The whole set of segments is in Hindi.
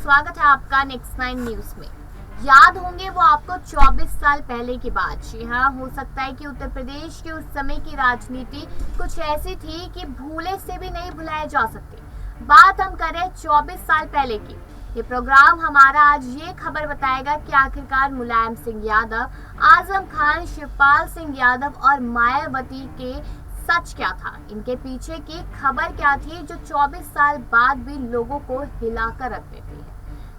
स्वागत है आपका नेक्स्ट 9 न्यूज में। याद होंगे वो आपको 24 साल पहले की बात। जी हाँ, हो सकता है कि उत्तर प्रदेश की उस समय की राजनीति कुछ ऐसी थी कि भूले से भी नहीं भुलाया जा सकती। बात हम करें 24 साल पहले की। ये प्रोग्राम हमारा आज ये खबर बताएगा कि आखिरकार मुलायम सिंह यादव, आजम खान, शिवपाल सिंह यादव और मायावती के सच क्या था, इनके पीछे की खबर क्या थी जो 24 साल बाद भी लोगों को हिलाकर रख देती है।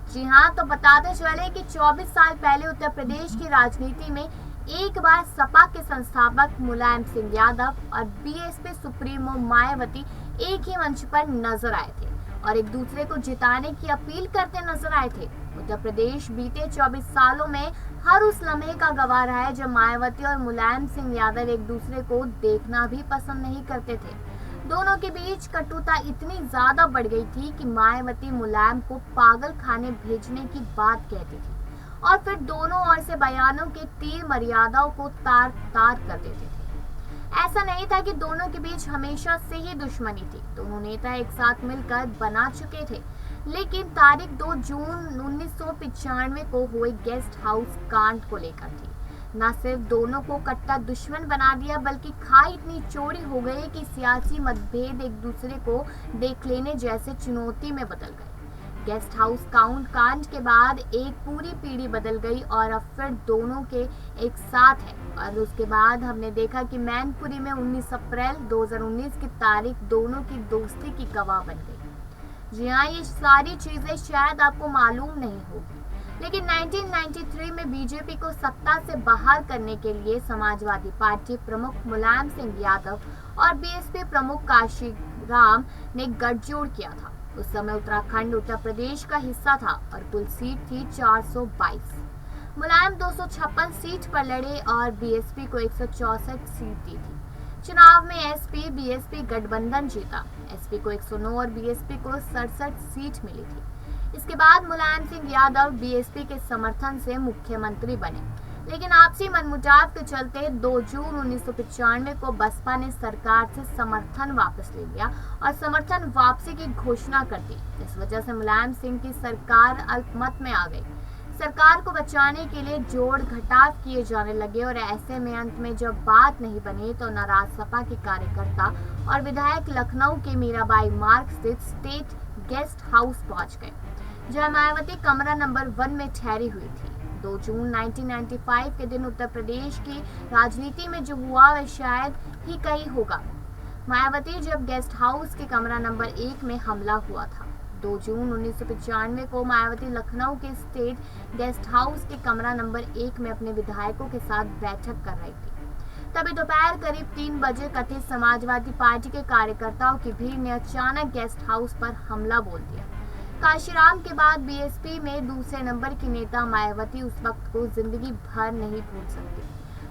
जी हाँ, तो बताते चले कि 24 साल पहले उत्तर प्रदेश की राजनीति में एक बार सपा के संस्थापक मुलायम सिंह यादव और बीएसपी सुप्रीमो मायावती एक ही मंच पर नजर आए थे और एक दूसरे को जिताने की अपील करते नजर आए थे। उत्तर प्रदेश बीते 24 सालों में हर उस लम्हे का गवाह रहा है जब मायावती और मुलायम सिंह यादव एक दूसरे को देखना भी पसंद नहीं करते थे। दोनों के बीच कटुता इतनी ज्यादा बढ़ गई थी कि मायावती मुलायम को पागल खाने भेजने की बात कहती थी और फिर दोनों ओर से बयानों के तीर मर्यादाओं को तार तार कर देते थे। ऐसा नहीं था कि दोनों के बीच हमेशा से ही दुश्मनी थी, दोनों नेता एक साथ मिलकर बना चुके थे, लेकिन तारीख 2 जून 1995 को हुए गेस्ट हाउस कांड को लेकर थी। न सिर्फ दोनों को कट्टा दुश्मन बना दिया, बल्कि खाई इतनी चौड़ी हो गई कि सियासी मतभेद एक दूसरे को देख लेने जैसे चुनौती में बदल गए। गेस्ट हाउस कांड के बाद एक पूरी पीढ़ी बदल गई और अब फिर दोनों के एक साथ है। और उसके बाद हमने देखा कि मैनपुरी में 19 अप्रैल 2019 की तारीख दोनों की दोस्ती की गवाह बन गई। जी हाँ, ये सारी चीजें शायद आपको मालूम नहीं होगी, लेकिन 1993 में बीजेपी को सत्ता से बाहर करने के लिए समाजवादी पार्टी प्रमुख मुलायम सिंह यादव और बीएसपी प्रमुख काशीराम ने गठजोड़ किया था। उस समय उत्तराखंड उत्तर प्रदेश का हिस्सा था और कुल सीट थी 422। मुलायम 256 सीट पर लड़े और बीएसपी को 164 सीट दी थी। चुनाव में एसपी बीएसपी गठबंधन जीता। एसपी को 109 और बीएसपी को 67 सीट मिली थी। इसके बाद मुलायम सिंह यादव बीएसपी के समर्थन से मुख्यमंत्री बने, लेकिन आपसी मनमुटाव के चलते 2 जून 1995 को बसपा ने सरकार से समर्थन वापस ले लिया और समर्थन वापसी की घोषणा कर दी। इस वजह से मुलायम सिंह की सरकार अल्पमत में आ गई। सरकार को बचाने के लिए जोड़ घटाव किए जाने लगे और ऐसे में अंत में जब बात नहीं बनी तो नाराज सपा के कार्यकर्ता और विधायक लखनऊ के मीराबाई मार्ग स्थित स्टेट गेस्ट हाउस पहुंच गए, जहां मायावती कमरा नंबर 1 में ठहरी हुई थी। 2 जून 1995 के दिन उत्तर प्रदेश की राजनीति में जो हुआ वह शायद ही कहीं होगा। मायावती जब गेस्ट हाउस के कमरा नंबर 1 में हमला हुआ था। 2 जून 1995 को मायावती लखनऊ के स्टेट गेस्ट हाउस के कमरा नंबर 1 में अपने विधायकों के साथ बैठक कर रही थी। तभी दोपहर करीब 3 बजे कथित समाजवादी पार्टी के कार्यकर्ताओं की भीड़ ने अचानक गेस्ट हाउस पर हमला बोल दिया। काशीराम के बाद बीएसपी में दूसरे नंबर की नेता मायावती उस वक्त को जिंदगी भर नहीं भूल सकती।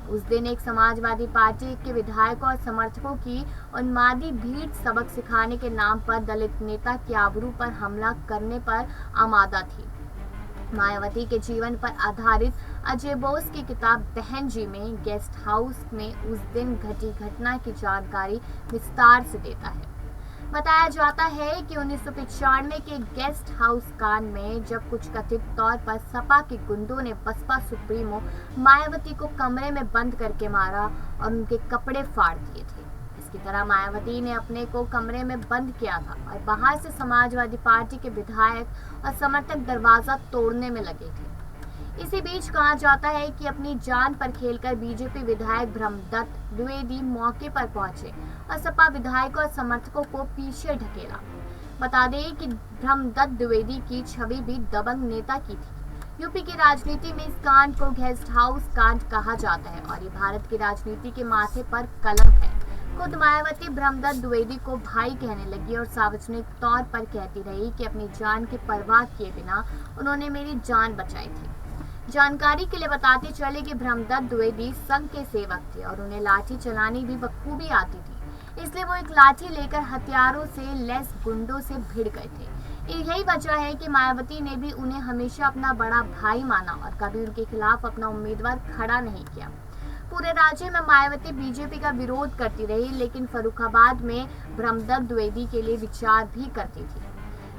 उस दिन एक समाजवादी पार्टी के विधायकों और समर्थकों की उन्मादी भीड़ सबक सिखाने के नाम पर दलित नेता की आबरू पर हमला करने पर आमादा थी। मायावती के जीवन पर आधारित अजय बोस की किताब बहन जी में गेस्ट हाउस में उस दिन घटी घटना की जानकारी विस्तार से देता है। बताया जाता है कि 1995 के गेस्ट हाउस कांड में जब कुछ कथित तौर पर सपा के गुंडों ने बसपा सुप्रीमो मायावती को कमरे में बंद करके मारा और उनके कपड़े फाड़ दिए थे। इसकी तरह मायावती ने अपने को कमरे में बंद किया था और बाहर से समाजवादी पार्टी के विधायक और समर्थक दरवाजा तोड़ने में लगे थे। इसी बीच कहा जाता है कि अपनी जान पर खेलकर बीजेपी विधायक ब्रह्मदत्त द्विवेदी मौके पर पहुंचे और सपा विधायकों और समर्थकों को पीछे ढकेला। बता दें कि ब्रह्मदत्त द्विवेदी की छवि भी दबंग नेता की थी। यूपी की राजनीति में इस कांड को गेस्ट हाउस कांड कहा जाता है और ये भारत की राजनीति के माथे पर कलंक है। खुद मायावती ब्रह्मदत्त द्विवेदी को भाई कहने लगी और सार्वजनिक तौर पर कहती रही कि अपनी जान की परवाह किए बिना उन्होंने मेरी जान बचाई थी। जानकारी के लिए बताते चले कि ब्रह्मदत्त द्विवेदी संघ के सेवक थे और उन्हें लाठी चलानी भी बखूबी आती थी, इसलिए वो एक लाठी लेकर हथियारों से लैस गुंडों से भिड़ गए थे। यही वजह है कि मायावती ने भी उन्हें हमेशा अपना बड़ा भाई माना और कभी उनके खिलाफ अपना उम्मीदवार खड़ा नहीं किया। पूरे राज्य में मायावती बीजेपी का विरोध करती रही, लेकिन फर्रुखाबाद में ब्रह्मदत्त द्विवेदी के लिए विचार भी करती थी।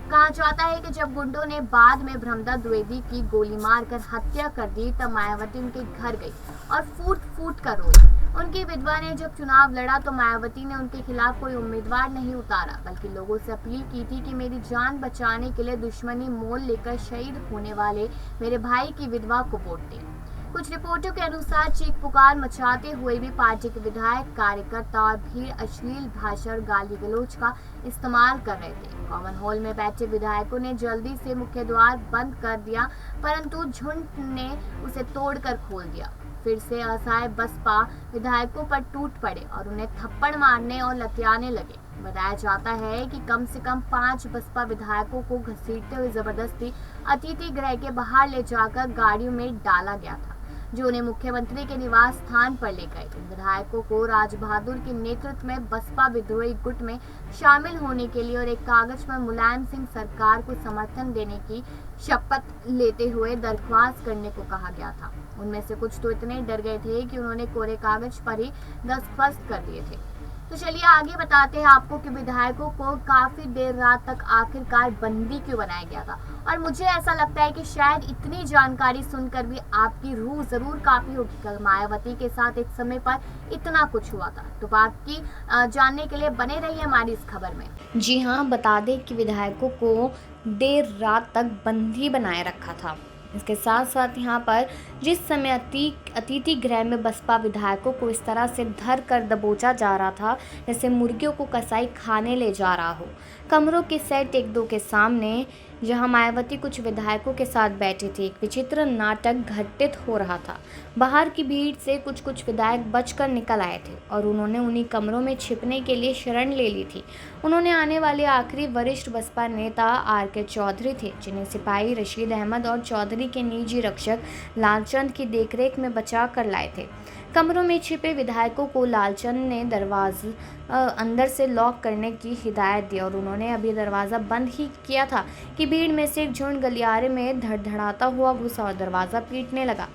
कहा जाता है कि जब गुंडों ने बाद में ब्रह्मदत्त द्विवेदी की गोली मारकर हत्या कर दी तब मायावती उनके घर गई और फूट फूट कर रोई। उनकी विधवा ने जब चुनाव लड़ा तो मायावती ने उनके खिलाफ कोई उम्मीदवार नहीं उतारा, बल्कि लोगों से अपील की थी कि मेरी जान बचाने के लिए दुश्मनी मोल लेकर शहीद होने वाले मेरे भाई की विधवा को वोट दें। कुछ रिपोर्टों के अनुसार चीख पुकार मचाते हुए भी पार्टी के विधायक, कार्यकर्ता और भीड़ अश्लील भाषा और गाली गलौज का इस्तेमाल कर रहे थे। कॉमन हॉल में बैठे विधायकों ने जल्दी से मुख्य द्वार बंद कर दिया, परंतु झुंड ने उसे तोड़कर खोल दिया। फिर से असहाय बसपा विधायकों पर टूट पड़े और उन्हें थप्पड़ मारने और लतियाने लगे। बताया जाता है कि कम से कम 5 बसपा विधायकों को घसीटते हुए जबरदस्ती अतिथि गृह के बाहर ले जाकर गाड़ियों में डाला गया था, जो उन्हें मुख्यमंत्री के निवास स्थान पर ले गए। इन विधायकों को राज बहादुर के नेतृत्व में बसपा विद्रोही गुट में शामिल होने के लिए और एक कागज पर मुलायम सिंह सरकार को समर्थन देने की शपथ लेते हुए दरख्वास्त करने को कहा गया था। उनमें से कुछ तो इतने डर गए थे कि उन्होंने कोरे कागज पर ही दस्तखत कर दिए थे। तो चलिए आगे बताते हैं आपको कि विधायकों को काफी देर रात तक आखिरकार बंदी क्यों बनाया गया था। और मुझे ऐसा लगता है कि शायद इतनी जानकारी सुनकर भी आपकी रूह जरूर काफी होगी। कल मायावती के साथ एक समय पर इतना कुछ हुआ था। तो बाकी जानने के लिए बने रहिए हमारी इस खबर में। जी हाँ, बता दें कि विधायकों को देर रात तक बंदी बनाए रखा था। इसके साथ साथ यहाँ पर जिस समय अतिथि गृह में बसपा विधायकों को इस तरह से धर कर दबोचा जा रहा था जैसे मुर्गियों को कसाई खाने ले जा रहा हो। कमरों के सेट एक दो के सामने जहां मायावती कुछ विधायकों के साथ बैठे थे, एक विचित्र नाटक घटित हो रहा था। बाहर की भीड़ से कुछ विधायक बचकर निकल आए थे और उन्होंने उन्हीं कमरों में छिपने के लिए शरण ले ली थी। उन्होंने आने वाले आखिरी वरिष्ठ बसपा नेता आर.के. चौधरी थे, जिन्हें सिपाही रशीद अहमद और चौधरी के निजी रक्षक लालचंद की देखरेख में बचा कर लाए थे। कमरों में छिपे विधायकों को लालचंद ने दरवाजा अंदर से लॉक करने की हिदायत दी और उन्होंने अभी दरवाज़ा बंद ही किया था कि भीड़ में से एक झुंड गलियारे में धड़धड़ाता हुआ घुसा और दरवाज़ा पीटने लगा।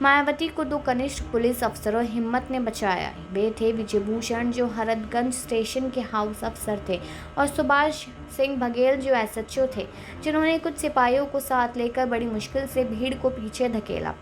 मायावती को 2 कनिष्ठ पुलिस अफसरों हिम्मत ने बचाया। वे थे विजयभूषण, जो हरदगंज स्टेशन के हाउस अफसर थे, और सुभाष सिंह बघेल, जो एसएचओ थे, जिन्होंने कुछ सिपाहियों को साथ लेकर बड़ी मुश्किल से भीड़ को पीछे धकेला।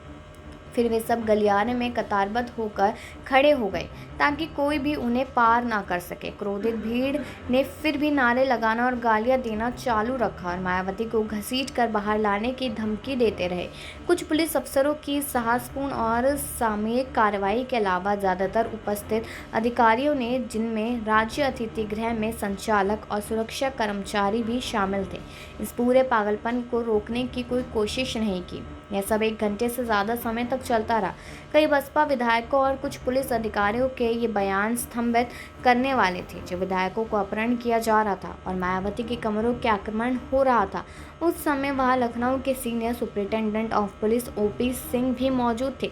फिर वे सब गलियारे में कतारबद्ध होकर खड़े हो गए ताकि कोई भी उन्हें पार ना कर सके। क्रोधित भीड़ ने फिर भी नारे लगाना और गालियां देना चालू रखा और मायावती को घसीट कर बाहर लाने की धमकी देते रहे। कुछ पुलिस अफसरों की साहसपूर्ण और सामयिक कार्रवाई के अलावा ज़्यादातर उपस्थित अधिकारियों ने, जिनमें राज्य अतिथि गृह में संचालक और सुरक्षा कर्मचारी भी शामिल थे, इस पूरे पागलपन को रोकने की कोई कोशिश नहीं की। यह सब 1 घंटे से ज़्यादा समय तक चलता रहा। कई बसपा विधायकों और कुछ पुलिस अधिकारियों के ये बयान स्तंभित करने वाले थे। जब विधायकों को अपहरण किया जा रहा था और मायावती के कमरों के आक्रमण हो रहा था, उस समय वहां लखनऊ के senior superintendent of police OP Singh भी मौजूद थे।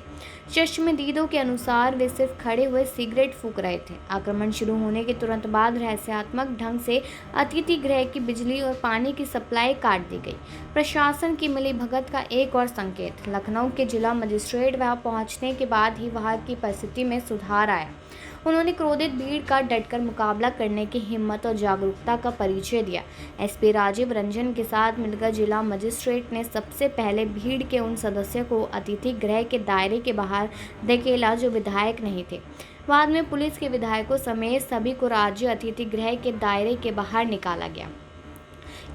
चश्मदीदों के अनुसार वे सिर्फ खड़े हुए सिगरेट फूंक रहे थे। आक्रमण शुरू होने के तुरंत बाद रहस्यात्मक ढंग से अतिथि गृह की बिजली और पानी की सप्लाई काट दी गई। प्रशासन की मिलीभगत का एक और संकेत, लखनऊ के जिला मजिस्ट्रेट वहां पहुंचने के बाद ही वहां की परिस्थिति में सुधार आया। उन्होंने क्रोधित भीड़ का डटकर मुकाबला करने की हिम्मत और जागरूकता का परिचय दिया। एसपी राजीव रंजन के साथ मिलकर जिला मजिस्ट्रेट ने सबसे पहले भीड़ के उन सदस्यों को अतिथि गृह के दायरे के बाहर धकेला जो विधायक नहीं थे। बाद में पुलिस के विधायकों समेत सभी को राज्य अतिथि गृह के दायरे के बाहर निकाला गया।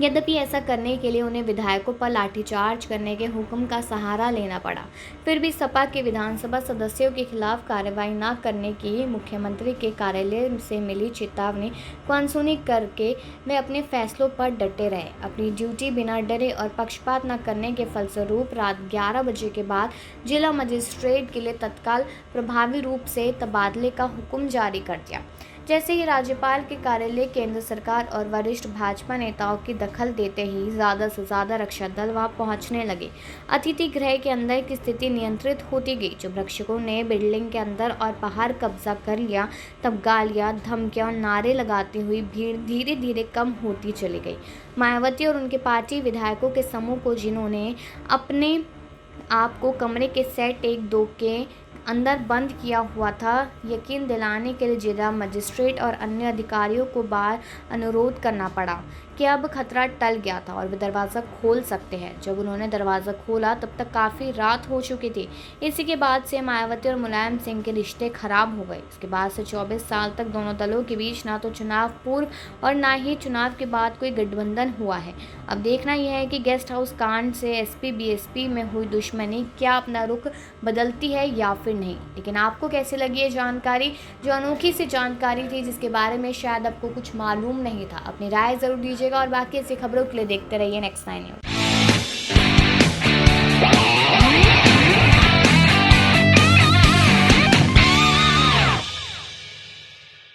यद्यपि ऐसा करने के लिए उन्हें विधायकों पर लाठीचार्ज करने के हुक्म का सहारा लेना पड़ा। फिर भी सपा के विधानसभा सदस्यों के खिलाफ कार्रवाई न करने की मुख्यमंत्री के कार्यालय से मिली चेतावनी को अनसुनी करके वे अपने फैसलों पर डटे रहे। अपनी ड्यूटी बिना डरे और पक्षपात न करने के फलस्वरूप रात 11 बजे के बाद जिला मजिस्ट्रेट के लिए तत्काल प्रभावी रूप से तबादले का हुक्म जारी कर दिया। जैसे ही राज्यपाल के कार्यालय केंद्र सरकार और वरिष्ठ भाजपा नेताओं की दखल देते ही ज़्यादा से ज़्यादा रक्षा दल वहां पहुंचने लगे। अतिथि गृह के अंदर की स्थिति नियंत्रित होती गई। जब रक्षकों ने बिल्डिंग के अंदर और बाहर कब्जा कर लिया, तब गालियां, धमकियां और नारे लगाती हुई भीड़ धीरे धीरे कम होती चली गई। मायावती और उनके पार्टी विधायकों के समूह को, जिन्होंने अपने आप को कमरे के सेट 1-2 के अंदर बंद किया हुआ था। यकीन दिलाने के लिए जिला मजिस्ट्रेट और अन्य अधिकारियों को बाहर अनुरोध करना पड़ा कि अब खतरा टल गया था और वे दरवाज़ा खोल सकते हैं। जब उन्होंने दरवाज़ा खोला तब तक काफ़ी रात हो चुकी थी। इसी के बाद से मायावती और मुलायम सिंह के रिश्ते खराब हो गए। इसके बाद से 24 साल तक दोनों दलों के बीच ना तो चुनाव पूर्व और ना ही चुनाव के बाद कोई गठबंधन हुआ है। अब देखना यह है कि गेस्ट हाउस कांड से एसपी बीएसपी में हुई दुश्मनी क्या अपना रुख बदलती है या फिर नहीं। लेकिन आपको कैसी लगी ये जानकारी, जो अनोखी सी जानकारी थी जिसके बारे में शायद आपको कुछ मालूम नहीं था। अपनी राय ज़रूर दीजिएगा और बाकी ऐसी खबरों के लिए देखते रहिए नेक्स्ट 9 न्यूज़।